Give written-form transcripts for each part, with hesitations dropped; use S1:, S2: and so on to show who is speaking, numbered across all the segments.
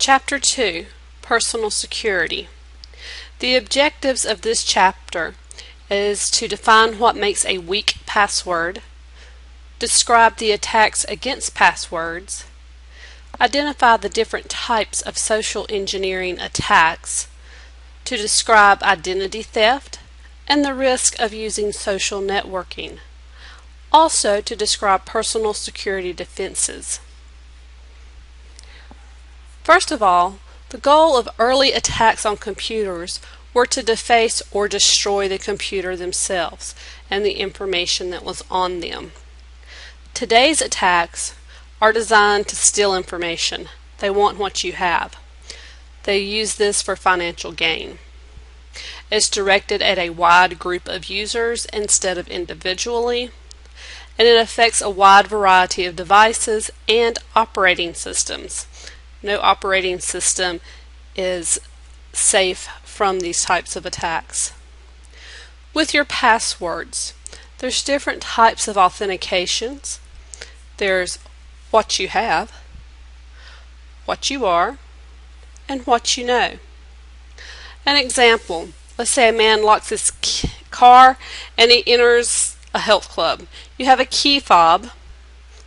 S1: Chapter 2, Personal Security. The objectives of this chapter is to define what makes a weak password, describe the attacks against passwords, identify the different types of social engineering attacks, to describe identity theft and the risk of using social networking, also to describe personal security defenses. First of all, the goal of early attacks on computers were to deface or destroy the computer themselves and the information that was on them. Today's attacks are designed to steal information. They want what you have. They use this for financial gain. It's directed at a wide group of users instead of individually, and it affects a wide variety of devices and operating systems. No operating system is safe from these types of attacks. With your passwords, there's different types of authentications. There's what you have, what you are, and what you know. An example, let's say a man locks his car and he enters a health club. You have a key fob,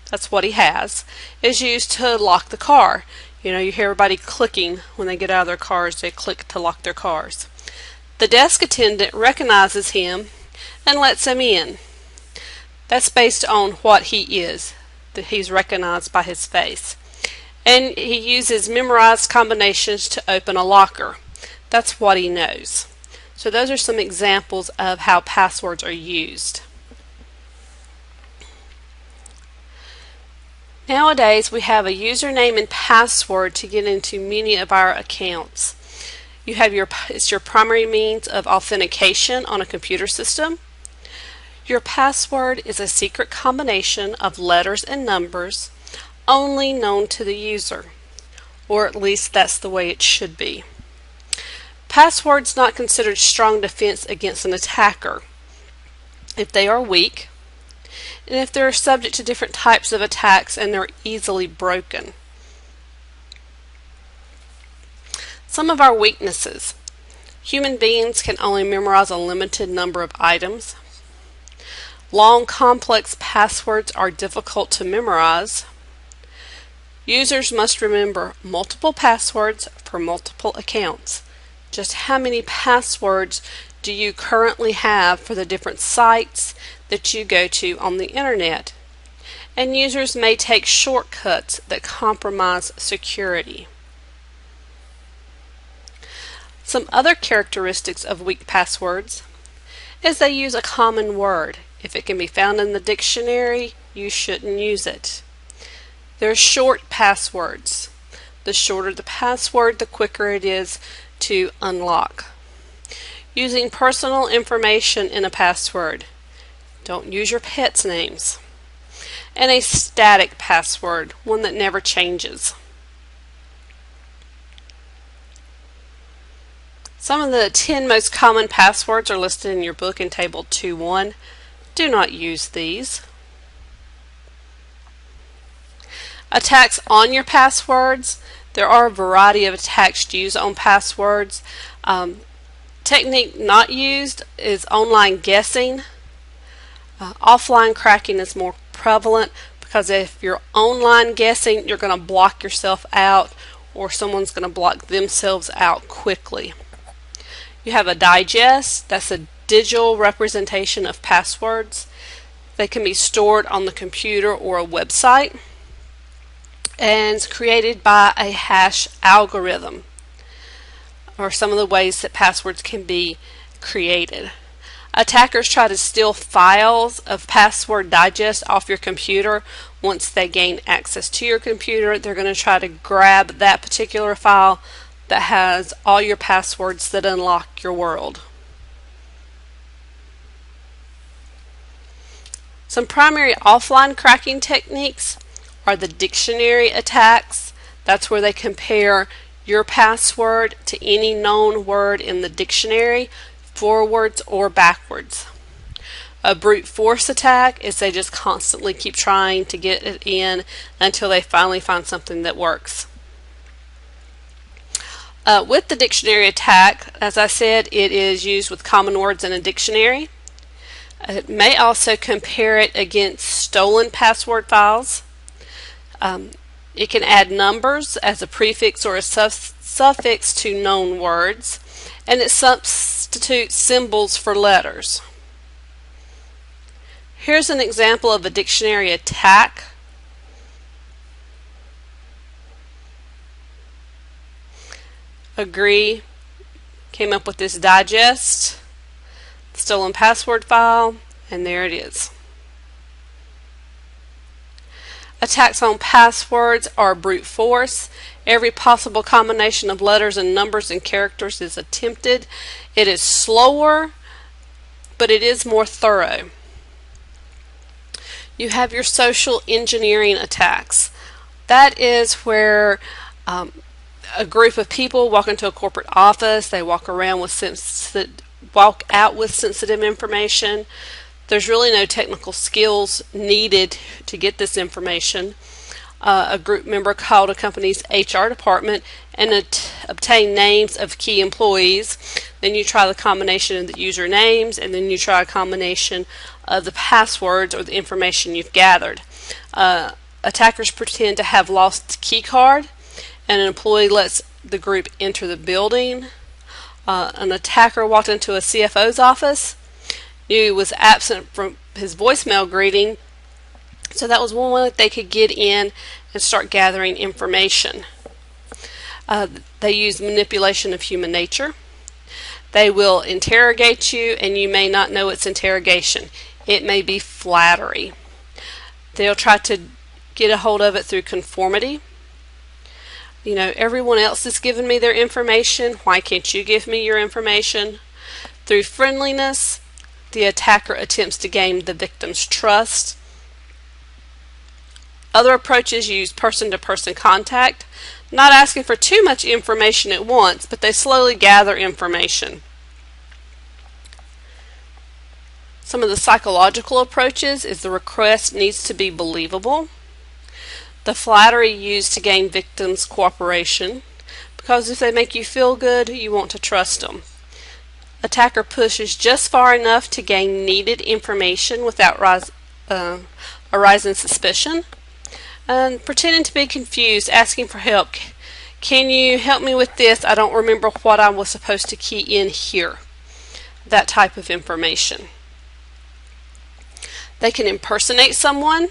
S1: that's what he has, is used to lock the car. You know, you hear everybody clicking when they get out of their cars, they click to lock their cars. The desk attendant recognizes him and lets him in. That's based on what he is, that he's recognized by his face. And he uses memorized combinations to open a locker. That's what he knows. So those are some examples of how passwords are used. Nowadays, we have a username and password to get into many of our accounts. You have it's your primary means of authentication on a computer system. Your password is a secret combination of letters and numbers only known to the user, or at least that's the way it should be. Passwords not considered strong defense against an attacker if they are weak, and if they're subject to different types of attacks and they're easily broken. Some of our weaknesses. Human beings can only memorize a limited number of items. Long, complex passwords are difficult to memorize. Users must remember multiple passwords for multiple accounts. Just how many passwords do you currently have for the different sites that you go to on the internet? And users may take shortcuts that compromise security. Some other characteristics of weak passwords is they use a common word. If it can be found in the dictionary, you shouldn't use it. They're short passwords. The shorter the password, the quicker it is to unlock. Using personal information in a password. Don't use your pets' names. And a static password, one that never changes. Some of the 10 most common passwords are listed in your book in Table 2.1. Do not use these. Attacks on your passwords. There are a variety of attacks used on passwords. Technique not used is online guessing. Offline cracking is more prevalent because if you're online guessing, you're going to block yourself out or someone's going to block themselves out quickly. You have a digest. That's a digital representation of passwords. They can be stored on the computer or a website and it's created by a hash algorithm, or some of the ways that passwords can be created. Attackers try to steal files of password digest off your computer. Once they gain access to your computer, they're going to try to grab that particular file that has all your passwords that unlock your world. Some primary offline cracking techniques are the dictionary attacks. That's where they compare your password to any known word in the dictionary, forwards or backwards. A brute force attack is they just constantly keep trying to get it in until they finally find something that works. With the dictionary attack, as I said, it is used with common words in a dictionary. It may also compare it against stolen password files. It can add numbers as a prefix or a suffix to known words, and it substitutes symbols for letters. Here's an example of a dictionary attack. Agree came up with this digest, stolen password file, and there it is. Attacks on passwords are brute force. Every possible combination of letters and numbers and characters is attempted. It is slower, but it is more thorough. You have your social engineering attacks. That is where a group of people walk into a corporate office. They walk out with sensitive information. There's really no technical skills needed to get this information. A group member called a company's HR department and obtained names of key employees. Then you try the combination of the user names, and then you try a combination of the passwords or the information you've gathered. Attackers pretend to have lost the key card, and an employee lets the group enter the building. An attacker walked into a CFO's office, knew he was absent from his voicemail greeting, so that was one way that they could get in and start gathering information. They use manipulation of human nature. They will interrogate you, and you may not know it's interrogation. It may be flattery. They'll try to get a hold of it through conformity. You know, everyone else has given me their information. Why can't you give me your information? Through friendliness, the attacker attempts to gain the victim's trust. Other approaches use person-to-person contact, not asking for too much information at once, but they slowly gather information. Some of the psychological approaches is the request needs to be believable. The flattery used to gain victims' cooperation, because if they make you feel good, you want to trust them. Attacker pushes just far enough to gain needed information without arising suspicion. And pretending to be confused, asking for help. Can you help me with this? I don't remember what I was supposed to key in here. That type of information. They can impersonate someone.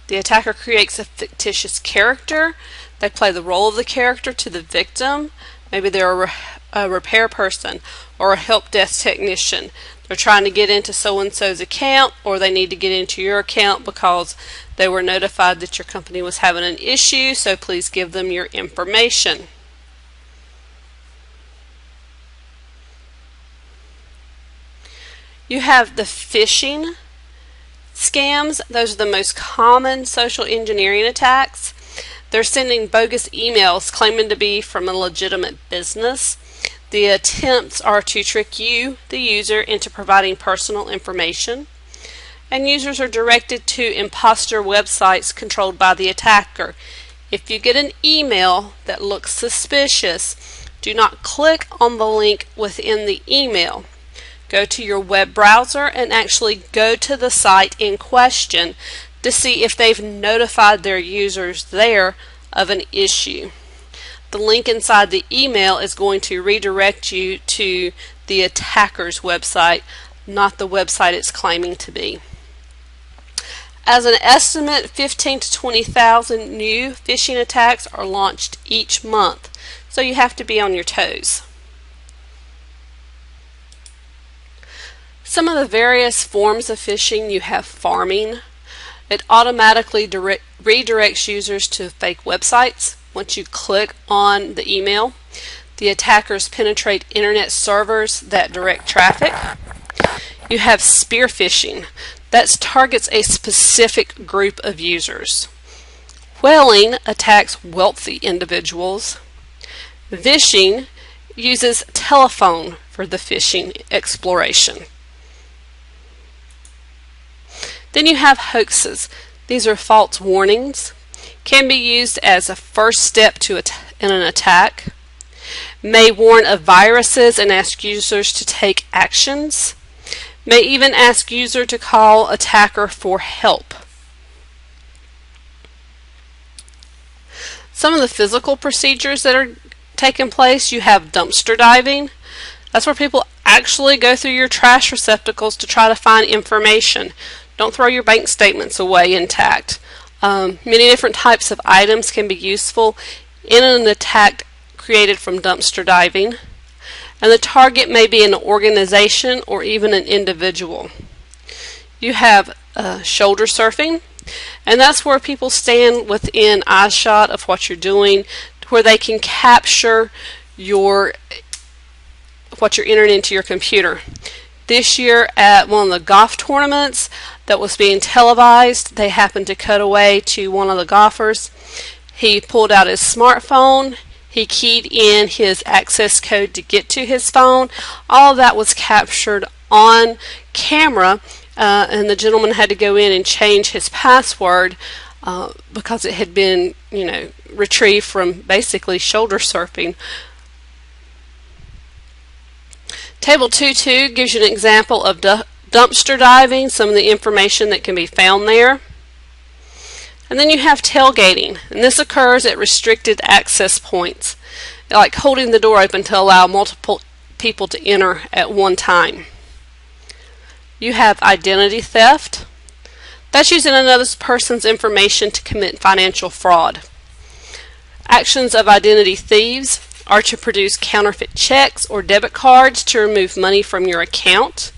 S1: The attacker creates a fictitious character. They play the role of the character to the victim. Maybe they're a repair person or a help desk technician. They're trying to get into so-and-so's account, or they need to get into your account because they were notified that your company was having an issue, so please give them your information. You have the phishing scams. Those are the most common social engineering attacks. They're sending bogus emails claiming to be from a legitimate business. The attempts are to trick you, the user, into providing personal information. And users are directed to imposter websites controlled by the attacker. If you get an email that looks suspicious, do not click on the link within the email. Go to your web browser and actually go to the site in question to see if they've notified their users there of an issue. The link inside the email is going to redirect you to the attacker's website, not the website it's claiming to be. As an estimate, 15,000 to 20,000 new phishing attacks are launched each month, so you have to be on your toes. Some of the various forms of phishing: you have farming. It automatically redirects users to fake websites. Once you click on the email, the attackers penetrate internet servers that direct traffic. You have spear phishing. That targets a specific group of users. Whaling attacks wealthy individuals. Phishing uses telephone for the phishing exploration. Then you have hoaxes. These are false warnings. Can be used as a first step in an attack. may warn of viruses and ask users to take actions, may even ask user to call attacker for help. Some of the physical procedures that are taking place, you have dumpster diving. That's where people actually go through your trash receptacles to try to find information. Don't throw your bank statements away intact. Many different types of items can be useful in an attack created from dumpster diving, and the target may be an organization or even an individual. You have shoulder surfing, and that's where people stand within eyeshot of what you're doing, where they can capture what you're entering into your computer. This year at one of the golf tournaments that was being televised, they happened to cut away to one of the golfers. He pulled out his smartphone, he keyed in his access code to get to his phone. All of that was captured on camera, and the gentleman had to go in and change his password because it had been, retrieved from basically shoulder surfing. Table 2.2 gives you an example of dumpster diving, some of the information that can be found there. And then you have tailgating, and this occurs at restricted access points, like holding the door open to allow multiple people to enter at one time. You have identity theft. That's using another person's information to commit financial fraud. Actions of identity thieves are to produce counterfeit checks or debit cards to remove money from your account.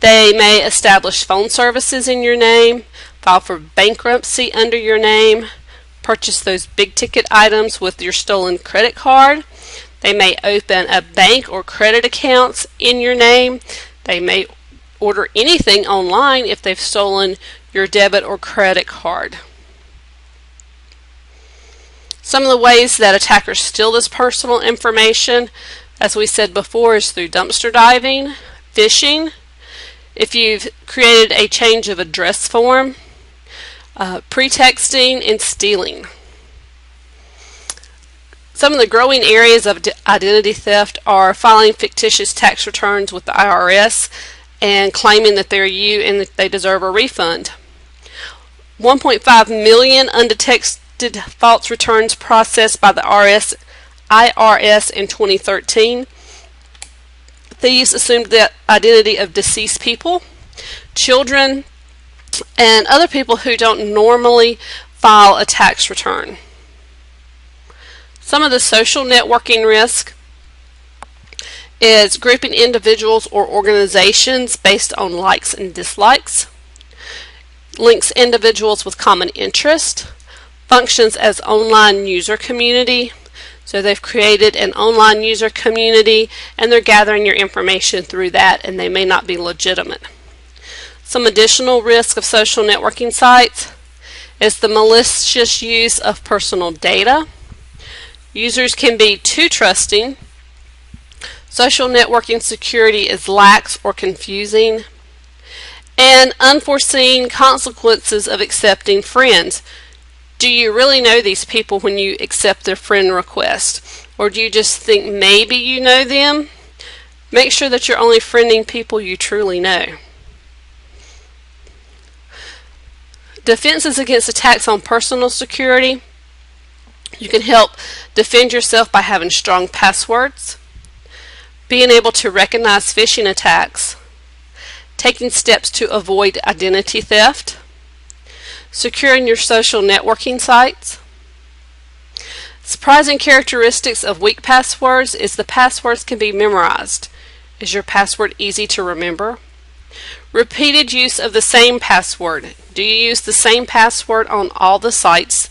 S1: They may establish phone services in your name, file for bankruptcy under your name, purchase those big ticket items with your stolen credit card. They may open a bank or credit accounts in your name. They may order anything online if they've stolen your debit or credit card. Some of the ways that attackers steal this personal information, as we said before, is through dumpster diving, phishing, if you've created a change of address form, pretexting, and stealing. Some of the growing areas of identity theft are filing fictitious tax returns with the IRS and claiming that they're you and that they deserve a refund. 1.5 million undetected false returns processed by the IRS in 2013. Thieves assumed the identity of deceased people, children, and other people who don't normally file a tax return. Some of the social networking risk is grouping individuals or organizations based on likes and dislikes, links individuals with common interest, functions as online user community. So they've created an online user community and they're gathering your information through that, and they may not be legitimate. Some additional risk of social networking sites is the malicious use of personal data. Users can be too trusting. Social networking security is lax or confusing. And unforeseen consequences of accepting friends. Do you really know these people when you accept their friend request? Or do you just think maybe you know them? Make sure that you're only friending people you truly know. Defenses against attacks on personal security. You can help defend yourself by having strong passwords, being able to recognize phishing attacks, taking steps to avoid identity theft, securing your social networking sites. Surprising characteristics of weak passwords is the passwords can be memorized. Is your password easy to remember? Repeated use of the same password. Do you use the same password on all the sites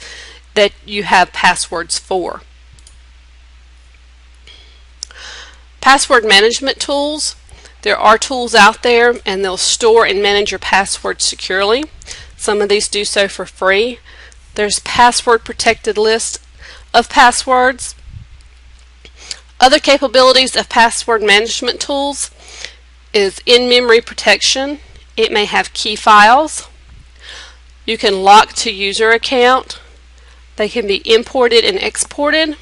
S1: that you have passwords for? Password management tools. There are tools out there and they'll store and manage your passwords securely. Some of these do so for free. There's password protected list of passwords. Other capabilities of password management tools is in-memory protection. It may have key files. You can lock to user account. They can be imported and exported.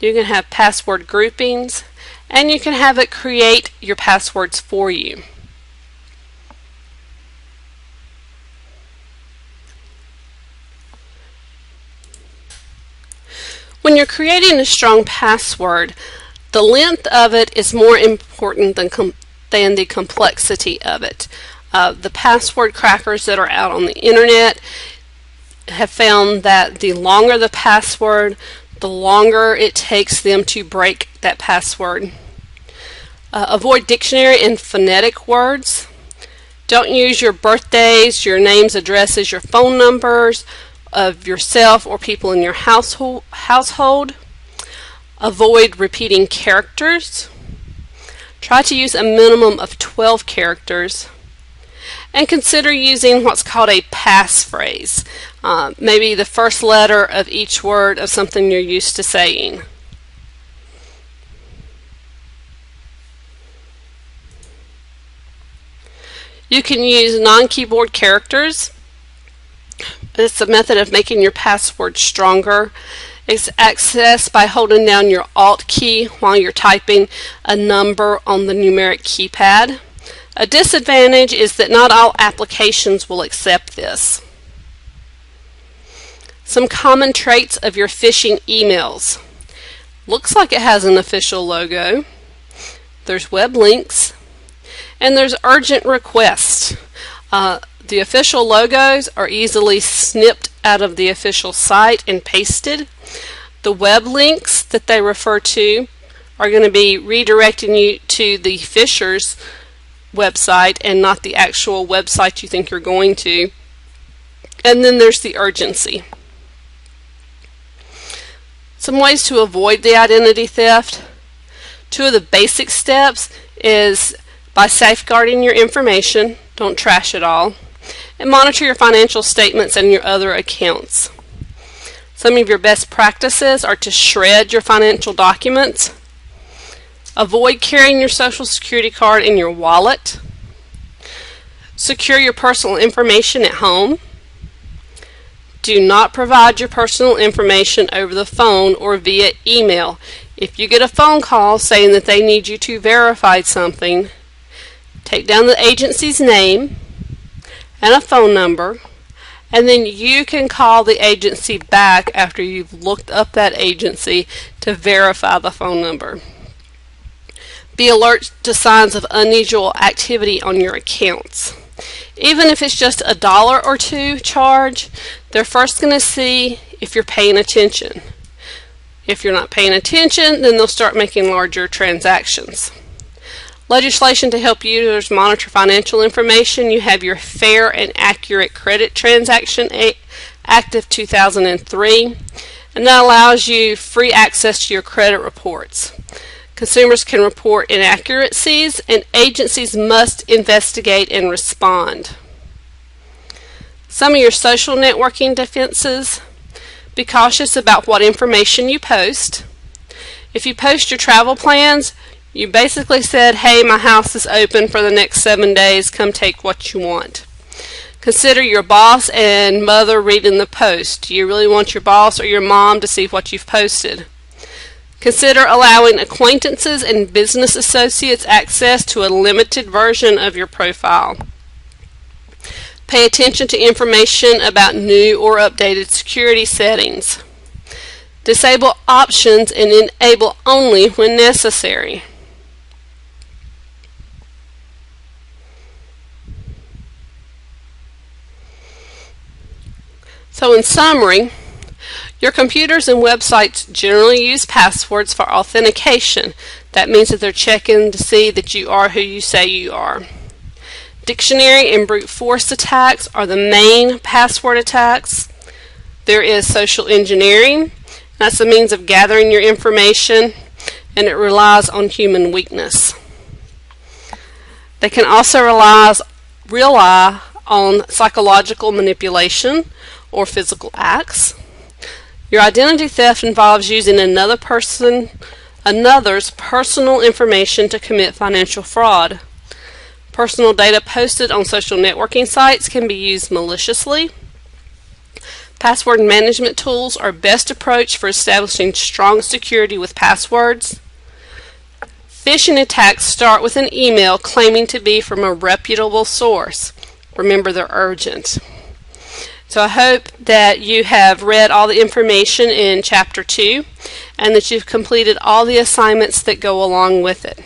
S1: You can have password groupings, and you can have it create your passwords for you. When you're creating a strong password, the length of it is more important than the complexity of it. The password crackers that are out on the internet have found that the longer the password, the longer it takes them to break that password. Avoid dictionary and phonetic words. Don't use your birthdays, your names, addresses, your phone numbers of yourself or people in your household. Avoid repeating characters. Try to use a minimum of 12 characters. And consider using what's called a passphrase. Maybe the first letter of each word of something you're used to saying. You can use non-keyboard characters. It's a method of making your password stronger. It's accessed by holding down your Alt key while you're typing a number on the numeric keypad. A disadvantage is that not all applications will accept this. Some common traits of your phishing emails. Looks like it has an official logo. There's web links. And there's urgent requests. The official logos are easily snipped out of the official site and pasted. The web links that they refer to are going to be redirecting you to the phisher's website and not the actual website you think you're going to. And then there's the urgency. Some ways to avoid the identity theft. Two of the basic steps is by safeguarding your information. Don't trash it all. And monitor your financial statements and your other accounts. Some of your best practices are to shred your financial documents. Avoid carrying your social security card in your wallet. Secure your personal information at home. Do not provide your personal information over the phone or via email. If you get a phone call saying that they need you to verify something, take down the agency's name and a phone number, and then you can call the agency back after you've looked up that agency to verify the phone number. Be alert to signs of unusual activity on your accounts. Even if it's just $1 or $2 charge, they're first going to see if you're paying attention. If you're not paying attention, then they'll start making larger transactions. Legislation to help users monitor financial information. You have your Fair and Accurate Credit Transaction Act of 2003, and that allows you free access to your credit reports. Consumers can report inaccuracies, and agencies must investigate and respond. Some of your social networking defenses. Be cautious about what information you post. If you post your travel plans, you basically said, hey, my house is open for the next 7 days, come take what you want. Consider your boss and mother reading the post. Do you really want your boss or your mom to see what you've posted? Consider allowing acquaintances and business associates access to a limited version of your profile. Pay attention to information about new or updated security settings. Disable options and enable only when necessary. So in summary, your computers and websites generally use passwords for authentication. That means that they're checking to see that you are who you say you are. Dictionary and brute force attacks are the main password attacks. There is social engineering. That's the means of gathering your information, and it relies on human weakness. They can also rely on psychological manipulation or physical acts. Your identity theft involves using another's personal information to commit financial fraud. Personal data posted on social networking sites can be used maliciously. Password management tools are best approach for establishing strong security with passwords. Phishing attacks start with an email claiming to be from a reputable source. Remember, they're urgent. So I hope that you have read all the information in Chapter 2 and that you've completed all the assignments that go along with it.